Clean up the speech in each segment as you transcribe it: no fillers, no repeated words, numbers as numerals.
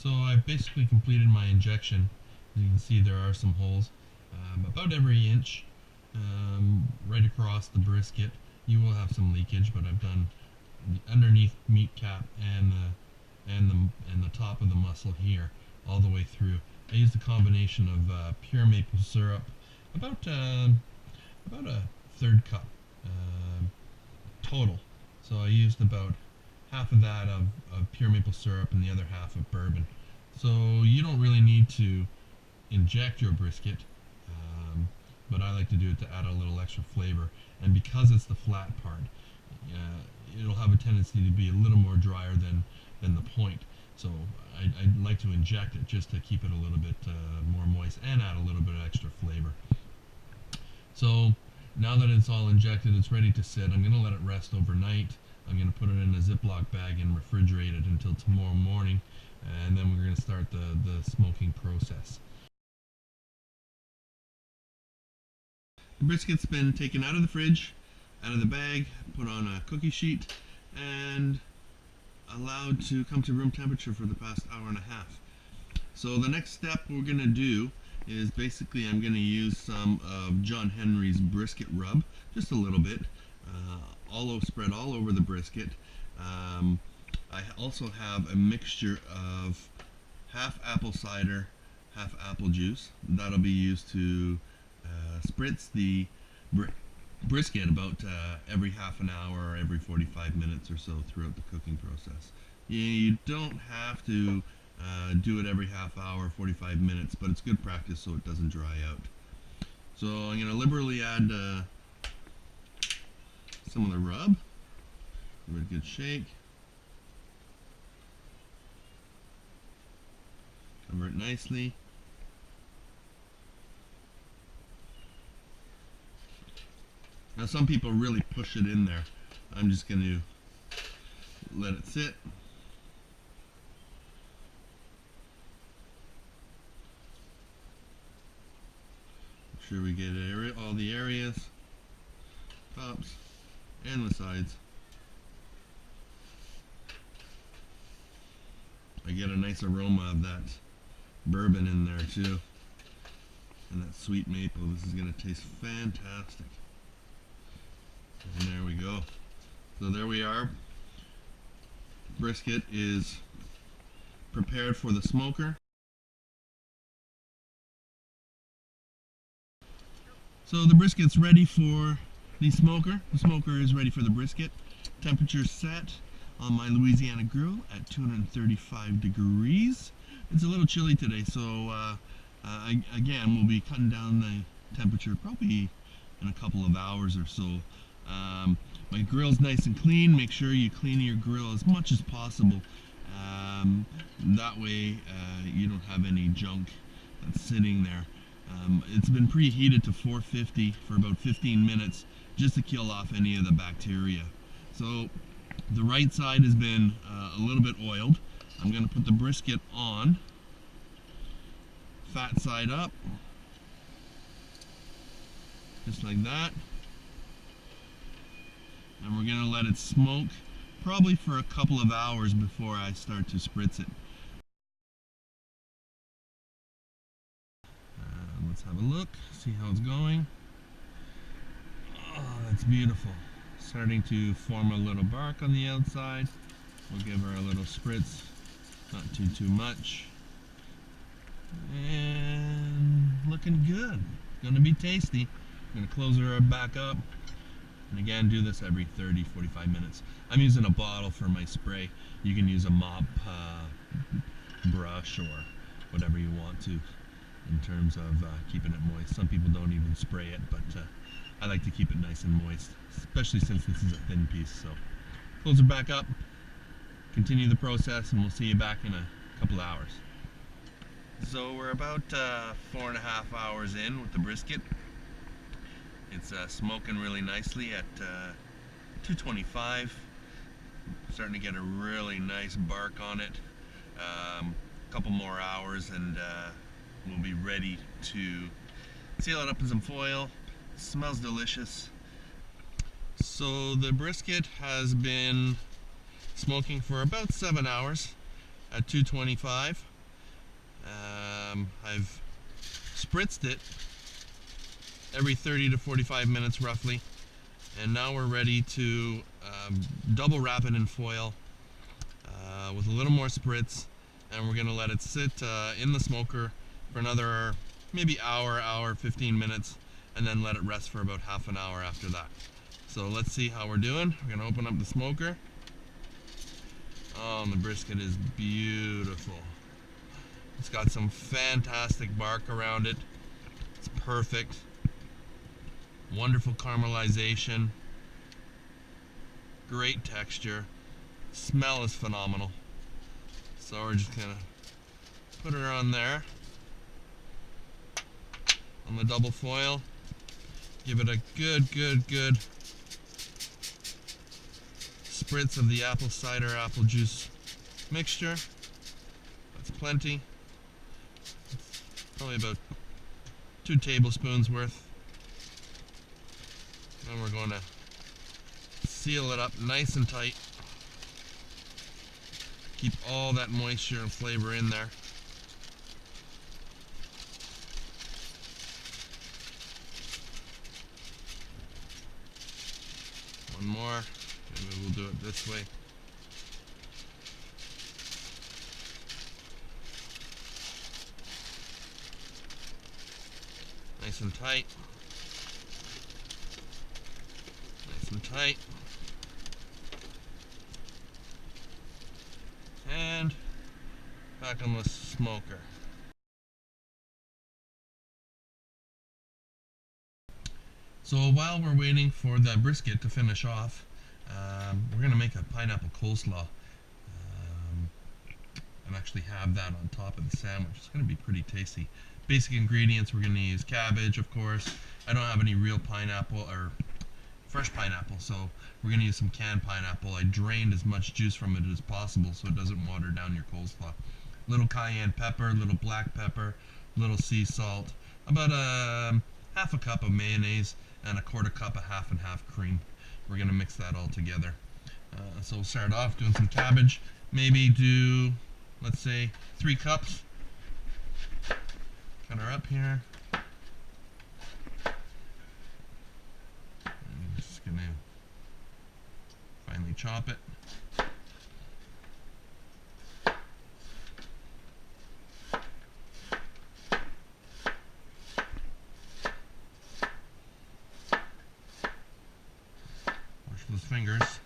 So I've basically completed my injection. As you can see, there are some holes about every inch right across the brisket. You will have some leakage, but I've done the underneath meat cap and the top of the muscle here all the way through. I used a combination of pure maple syrup, about a third cup total. So I used about half of that of pure maple syrup and the other half of bourbon. So you don't really need to inject your brisket, but I like to do it to add a little extra flavor. And because it's the flat part, it'll have a tendency to be a little more drier than the point. So I like to inject it just to keep it a little bit more moist and add a little bit of extra flavor. So now that it's all injected, it's ready to sit. I'm going to let it rest overnight. I'm going to put it in a Ziploc bag and refrigerate it until tomorrow morning, and then we're going to start the smoking process. The brisket's been taken out of the fridge, out of the bag, put on a cookie sheet, and allowed to come to room temperature for the past hour and a half. So the next step we're going to do is basically I'm going to use some of John Henry's brisket rub, just a little bit, spread all over the brisket. I also have a mixture of half apple cider, half apple juice. That'll be used to spritz the brisket about every half an hour or every 45 minutes or so throughout the cooking process. You don't have to do it every half hour, 45 minutes, but it's good practice so it doesn't dry out. So I'm going to liberally add some of the rub. Give it a good shake. Cover it nicely. Now some people really push it in there. I'm just going to let it sit. Make sure we get all the areas, tops, and the sides. I get a nice aroma of that bourbon in there too, and that sweet maple. This is going to taste fantastic. And there we go. So there we are. Brisket is prepared for the smoker. So the brisket's ready for the smoker. The smoker is ready for the brisket. Temperature set on my Louisiana Grill at 235 degrees. It's a little chilly today, so again, we'll be cutting down the temperature probably in a couple of hours or so. My grill's nice and clean. Make sure you clean your grill as much as possible. That way you don't have any junk that's sitting there. It's been preheated to 450 for about 15 minutes just to kill off any of the bacteria. So the right side has been a little bit oiled. I'm going to put the brisket on, fat side up, just like that. And we're going to let it smoke probably for a couple of hours before I start to spritz it. Let's have a look, see how it's going. Oh, that's beautiful. Starting to form a little bark on the outside. We'll give her a little spritz, not too much. And looking good. Gonna be tasty. I'm gonna close her back up. And again, do this every 30-45 minutes. I'm using a bottle for my spray. You can use a mop brush or whatever you want to in terms of keeping it moist. Some people don't even spray it, but I like to keep it nice and moist, especially since this is a thin piece. So close it back up, continue the process, and we'll see you back in a couple of hours. So we're about 4.5 hours in with the brisket. It's smoking really nicely at 225. Starting to get a really nice bark on it. A couple more hours and we'll be ready to seal it up in some foil. It smells delicious. So the brisket has been smoking for about 7 hours at 225. I've spritzed it every 30 to 45 minutes roughly, and now we're ready to double wrap it in foil with a little more spritz, and we're going to let it sit in the smoker for another maybe hour 15 minutes, and then let it rest for about half an hour after that. So let's see how we're doing. We're going to open up the smoker. Oh, and the brisket is beautiful. It's got some fantastic bark around it. It's perfect. Wonderful caramelization. Great texture. Smell is phenomenal. So we're just gonna put her on there on the double foil. Give it a good spritz of the apple cider apple juice mixture. That's plenty. Probably about 2 tablespoons worth. And we're going to seal it up nice and tight. Keep all that moisture and flavor in there. One more. Maybe we'll do it this way. Nice and tight. Nice and tight. And back on the smoker. So while we're waiting for the brisket to finish off, we're going to make a pineapple coleslaw and actually have that on top of the sandwich. It's going to be pretty tasty. Basic ingredients, we're going to use cabbage, of course. I don't have any real pineapple or fresh pineapple, so we're going to use some canned pineapple. I drained as much juice from it as possible so it doesn't water down your coleslaw. Little cayenne pepper, little black pepper, little sea salt, about half a cup of mayonnaise, and a quarter cup of half and half cream. We're going to mix that all together. So we'll start off doing some cabbage. Maybe do, let's say, 3 cups. Cut her up here. I'm just going to finely chop it. Wash those fingers.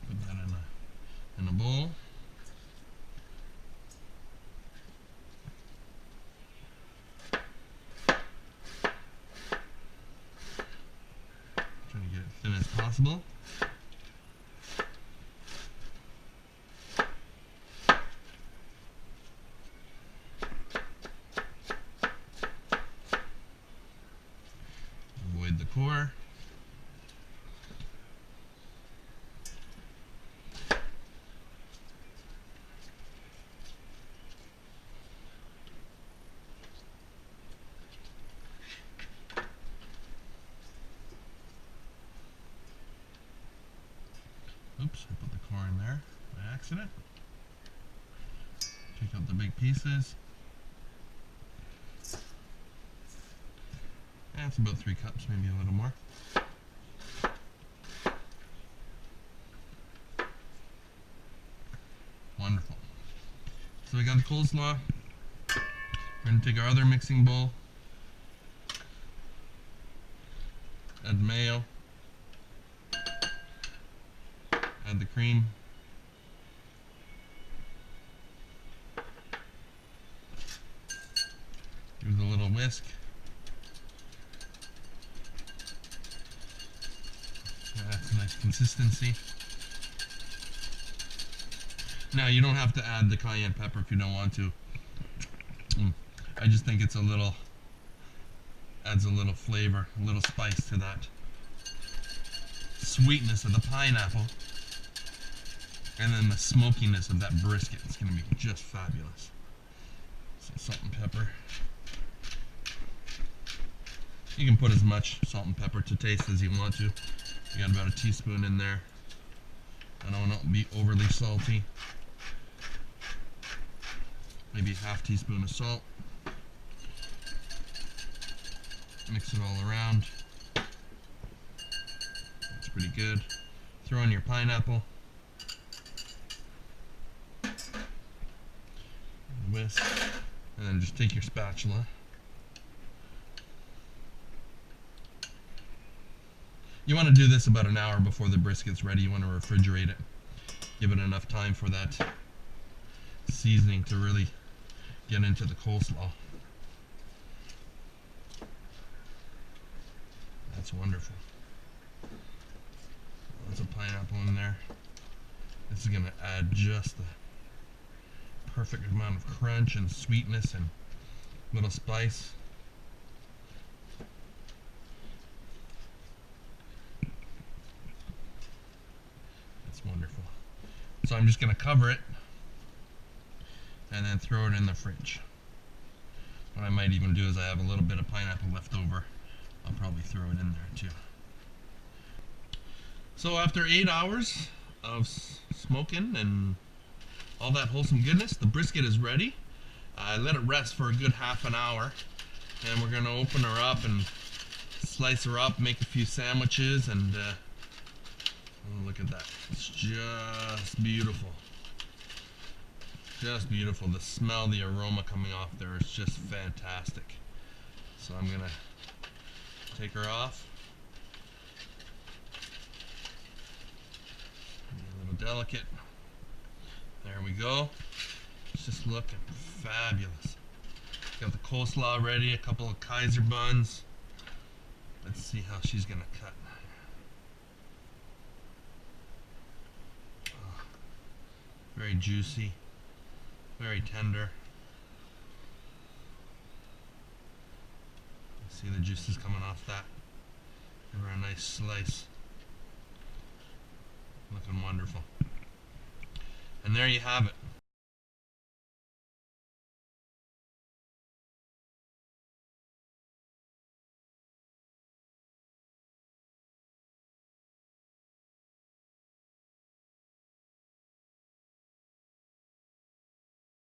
Put that in a bowl. Trying to get it thin as possible. Avoid the core. Oops, I put the core in there by accident. Take out the big pieces. That's about 3 cups, maybe a little more. Wonderful. So we got the coleslaw. We're going to take our other mixing bowl. Add mayo. Add the cream. Give it a little whisk. That's a nice consistency. Now you don't have to add the cayenne pepper if you don't want to. I just think it's adds a little flavor, a little spice to that sweetness of the pineapple. And then the smokiness of that brisket. It's going to be just fabulous. Some salt and pepper. You can put as much salt and pepper to taste as you want to. You got about a teaspoon in there. I don't want it to be overly salty. Maybe half teaspoon of salt. Mix it all around. That's pretty good. Throw in your pineapple. Whisk. And then just take your spatula. You want to do this about an hour before the brisket's ready. You want to refrigerate it. Give it enough time for that seasoning to really get into the coleslaw. That's wonderful. Lots of pineapple in there. This is going to add just the perfect amount of crunch and sweetness and little spice. That's wonderful. So I'm just going to cover it and then throw it in the fridge. What I might even do is I have a little bit of pineapple left over. I'll probably throw it in there too. So after 8 hours of smoking and all that wholesome goodness, the brisket is ready. I let it rest for a good half an hour, and we're going to open her up and slice her up, make a few sandwiches, and oh, look at that. It's just beautiful. Just beautiful. The smell, the aroma coming off there is just fantastic. So I'm going to take her off. A little delicate. There we go. It's just looking fabulous. Got the coleslaw ready, a couple of Kaiser buns. Let's see how she's going to cut. Oh, very juicy, very tender. See the juices coming off that. Give her a nice slice. Looking wonderful. And there you have it.